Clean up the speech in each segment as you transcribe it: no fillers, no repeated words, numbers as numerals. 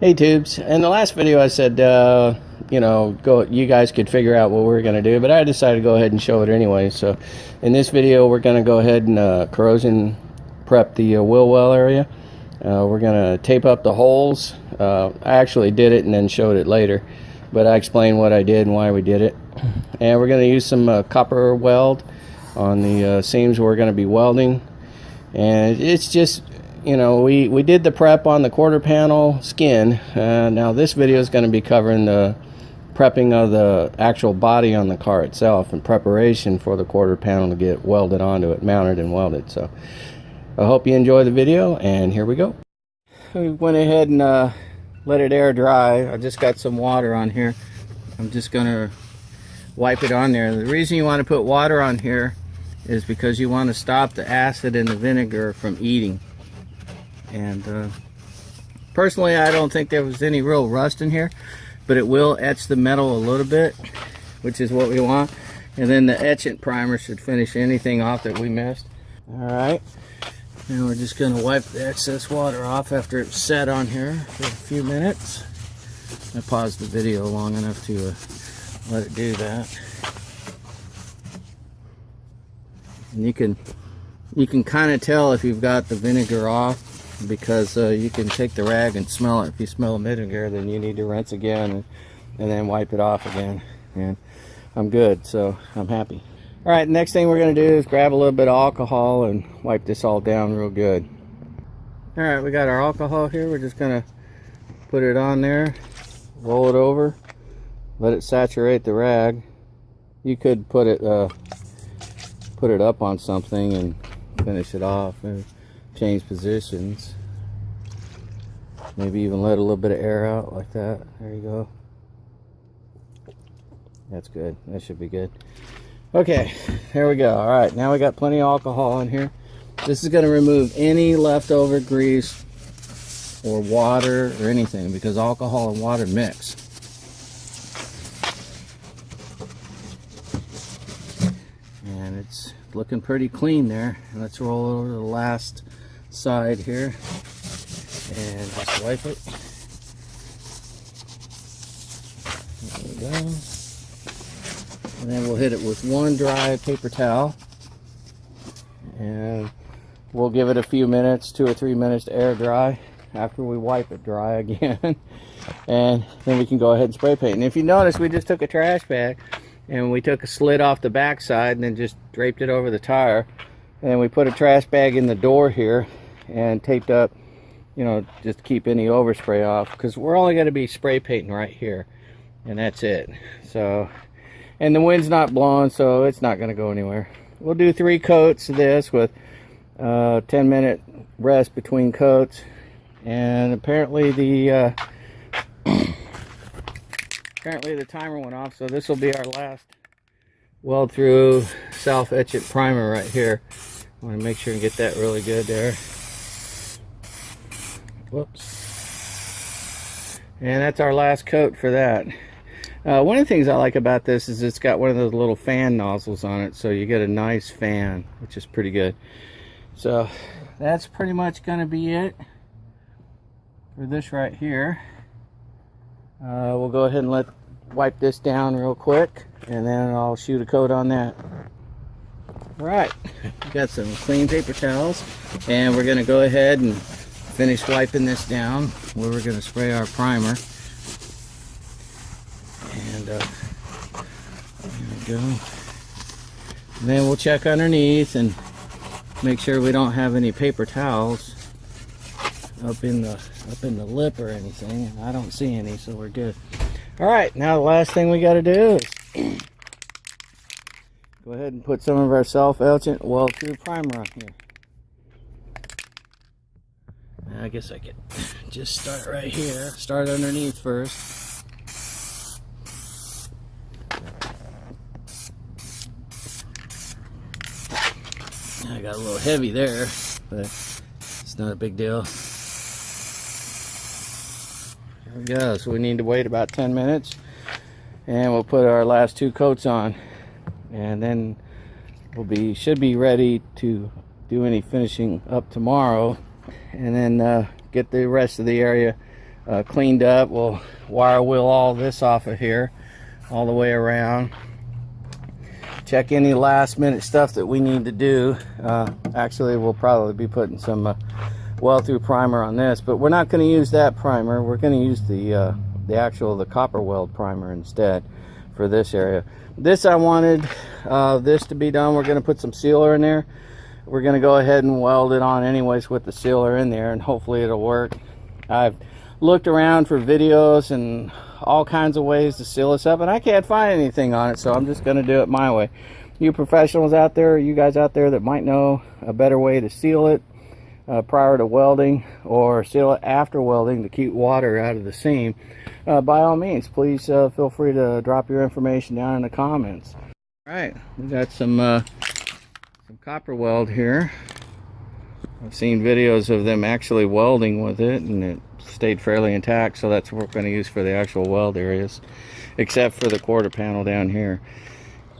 Hey tubes, in the last video I said you guys could figure out what we're going to do, but I decided to go ahead and show it anyway. So in this video we're going to go ahead and corrosion prep the wheel well area. We're going to tape up the holes. I actually did it and then showed it later, but I explained what I did and why we did it. And we're going to use some copper weld on the seams we're going to be welding. And it's just, we did the prep on the quarter panel skin. Now this video is going to be covering the prepping of the actual body on the car itself in preparation for the quarter panel to get welded onto it, mounted and welded. So I hope you enjoy the video, and here we go. We went ahead and let it air dry. I just got some water on here. I'm just going to wipe it on there. The reason you want to put water on here is because you want to stop the acid and the vinegar from eating. And personally, I don't think there was any real rust in here, but it will etch the metal a little bit, which is what we want. And then the etchant primer should finish anything off that we missed. Alright, and we're just going to wipe the excess water off after it's set on here for a few minutes. I paused the video long enough to let it do that. And you can kind of tell if you've got the vinegar off, because you can take the rag and smell it. If you smell vinegar, then you need to rinse again and then wipe it off again. And I'm good, so I'm happy. All right, next thing we're going to do is grab a little bit of alcohol and wipe this all down real good. All right, we got our alcohol here. We're just going to put it on there, roll it over, let it saturate the rag. You could put it up on something and finish it off. Maybe change positions, maybe even let a little bit of air out like that. There you go. That's good. That should be good. Okay, there we go. All right, now we got plenty of alcohol in here. This is going to remove any leftover grease or water or anything, because alcohol and water mix. And it's looking pretty clean there. Let's roll over to the last side here and just wipe it. There we go. And then we'll hit it with one dry paper towel, and we'll give it a few minutes, 2 or 3 minutes to air dry after we wipe it dry again. And then we can go ahead and spray paint. And if you notice, we just took a trash bag and we took a slit off the back side and then just draped it over the tire. And we put a trash bag in the door here and taped up, just to keep any overspray off, because we're only going to be spray painting right here, and that's it. So, and the wind's not blowing, so it's not going to go anywhere. We'll do 3 coats of this with 10-minute rest between coats. And apparently the timer went off, so this will be our last weld through self-etchant primer right here. I want to make sure and get that really good there. Whoops. And that's our last coat for that. One of the things I like about this is it's got one of those little fan nozzles on it, so you get a nice fan, which is pretty good. So that's pretty much going to be it for this right here. We'll go ahead and wipe this down real quick, and then I'll shoot a coat on that. Right, got some clean paper towels, and we're going to go ahead and finish wiping this down where we're going to spray our primer. And there we go. And then we'll check underneath and make sure we don't have any paper towels up in the lip or anything. And I don't see any, so we're good. All right, now the last thing we got to do is go ahead and put some of our self-etchant weld through primer on here. I guess I could just start right here. Start underneath first. I got a little heavy there, but it's not a big deal. There we go. So we need to wait about 10 minutes, and we'll put our last 2 coats on, and then should be ready to do any finishing up tomorrow, and then get the rest of the area cleaned up. We'll wire wheel all this off of here all the way around. Check any last minute stuff that we need to do. Actually, we'll probably be putting some weld through primer on this, but we're not going to use that primer. We're going to use the copper weld primer instead for this area. This, I wanted this to be done. We're going to put some sealer in there. We're going to go ahead and weld it on anyways with the sealer in there, and hopefully it'll work. I've looked around for videos and all kinds of ways to seal this up, and I can't find anything on it, so I'm just going to do it my way. You professionals out there, you guys out there that might know a better way to seal it prior to welding, or seal it after welding to keep water out of the seam, by all means, please feel free to drop your information down in the comments. All right, we got some copper weld here. I've seen videos of them actually welding with it, and it stayed fairly intact, so that's what we're going to use for the actual weld areas, except for the quarter panel down here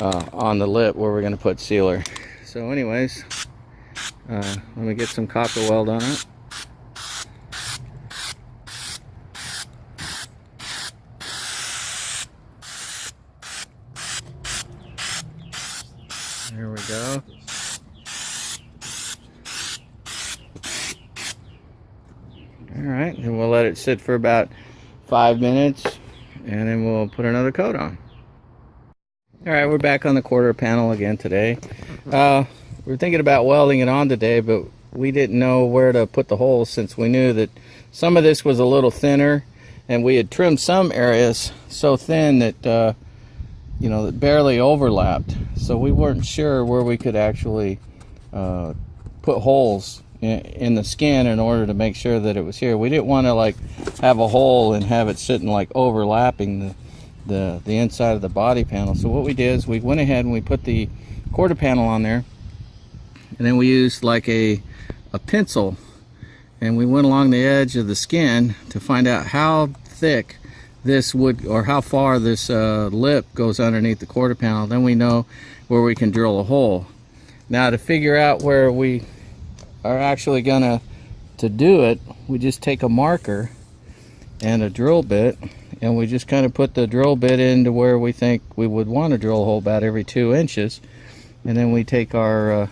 on the lip where we're going to put sealer. So anyways, let me get some copper weld on it. There we go. Alright, and we'll let it sit for about 5 minutes, and then we'll put another coat on. Alright, we're back on the quarter panel again today. We're thinking about welding it on today, but we didn't know where to put the holes, since we knew that some of this was a little thinner, and we had trimmed some areas so thin that you know, that barely overlapped. So we weren't sure where we could actually put holes in the skin in order to make sure that it was here. We didn't want to like have a hole and have it sitting like overlapping the inside of the body panel. So what we did is we went ahead and we put the quarter panel on there, and then we used like a pencil, and we went along the edge of the skin to find out how thick this would, or how far this lip goes underneath the quarter panel. Then we know where we can drill a hole. Now, to figure out where we are actually gonna do it, we just take a marker and a drill bit, and we just kind of put the drill bit into where we think we would want to drill a hole, about every 2 inches, and then we take our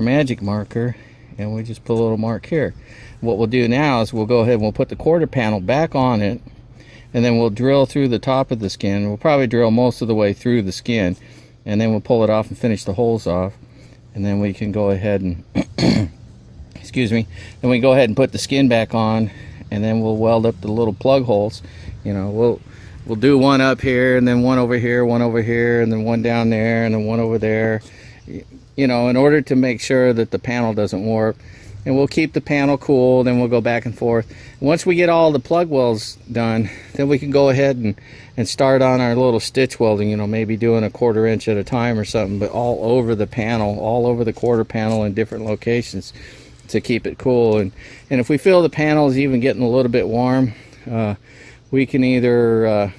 magic marker and we just put a little mark here. What we'll do now is we'll go ahead and we'll put the quarter panel back on it, and then we'll drill through the top of the skin. We'll probably drill most of the way through the skin, and then we'll pull it off and finish the holes off, and then we can go ahead and excuse me, then we go ahead and put the skin back on, and then we'll weld up the little plug holes. You know, we'll do one up here, and then one over here, and then one down there, and then one over there, you know, in order to make sure that the panel doesn't warp. And we'll keep the panel cool, then we'll go back and forth. Once we get all the plug welds done, then we can go ahead and start on our little stitch welding, you know, maybe doing a 1/4 inch at a time or something, but all over the panel, all over the quarter panel in different locations to keep it cool. And if we feel the panel is even getting a little bit warm, we can either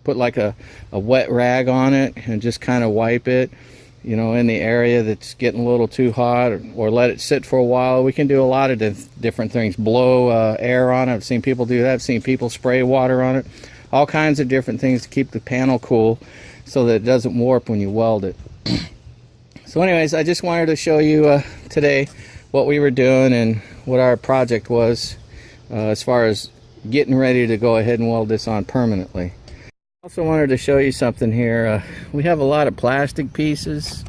put like a wet rag on it and just kind of wipe it, you know, in the area that's getting a little too hot, or let it sit for a while. We can do a lot of different things. Blow air on it. I've seen people do that. I've seen people spray water on it. All kinds of different things to keep the panel cool so that it doesn't warp when you weld it. So anyways, I just wanted to show you today what we were doing and what our project was as far as getting ready to go ahead and weld this on permanently. Also wanted to show you something here. We have a lot of plastic pieces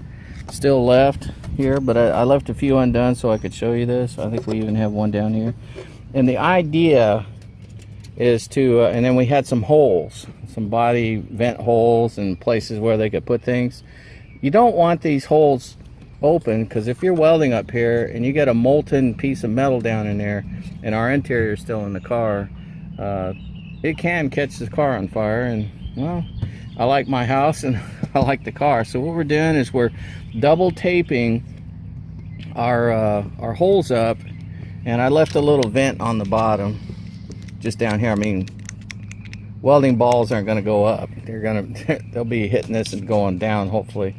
still left here, but I left a few undone so I could show you this. I think we even have one down here. And the idea is to, and then we had some holes, some body vent holes and places where they could put things. You don't want these holes open, because if you're welding up here and you get a molten piece of metal down in there and our interior is still in the car, it can catch the car on fire. And well, I like my house and I like the car, so what we're doing is we're double taping our holes up, and I left a little vent on the bottom just down here. I mean, welding balls aren't going to go up, they'll be hitting this and going down hopefully.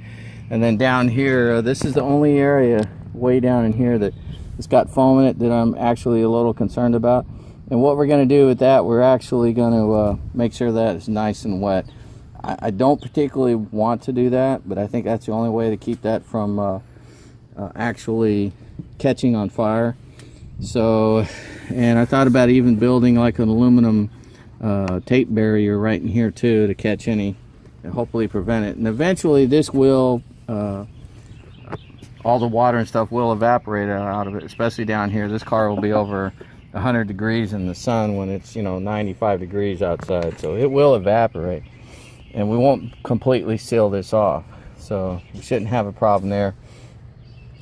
And then down here, this is the only area way down in here that it's got foam in it that I'm actually a little concerned about. And what we're going to do with that, we're actually going to make sure that it's nice and wet. I don't particularly want to do that, but I think that's the only way to keep that from actually catching on fire. So, and I thought about even building like an aluminum tape barrier right in here too, to catch any and hopefully prevent it. And eventually this will, all the water and stuff will evaporate out of it, especially down here. This car will be over 100 degrees in the sun when it's, you know, 95 degrees outside, so it will evaporate, and we won't completely seal this off, so we shouldn't have a problem there.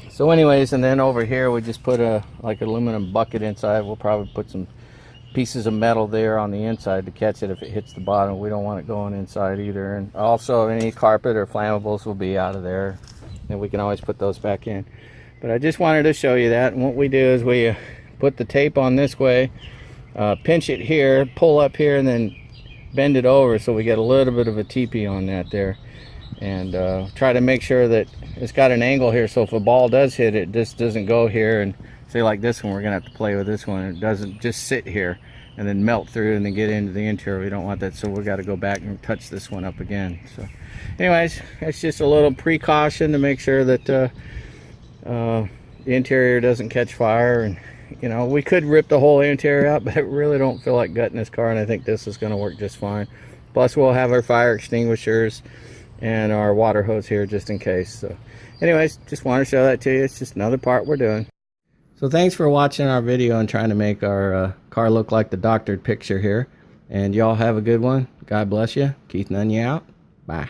So anyways, and then over here we just put a like an aluminum bucket inside. We'll probably put some pieces of metal there on the inside to catch it if it hits the bottom. We don't want it going inside either. And also any carpet or flammables will be out of there, and we can always put those back in. But I just wanted to show you that. And what we do is we put the tape on this way, pinch it here, pull up here, and then bend it over so we get a little bit of a teepee on that there. And try to make sure that it's got an angle here, so if a ball does hit it, this doesn't go here and say like this one, we're gonna have to play with this one. It doesn't just sit here and then melt through and then get into the interior. We don't want that, so we got to go back and touch this one up again. So anyways, it's just a little precaution to make sure that the interior doesn't catch fire. And you know, we could rip the whole interior out, but I really don't feel like gutting this car, and I think this is going to work just fine. Plus we'll have our fire extinguishers and our water hose here just in case. So anyways, just want to show that to you. It's just another part we're doing. So thanks for watching our video and trying to make our car look like the doctored picture here. And y'all have a good one. God bless you. Keith Noneya out. Bye.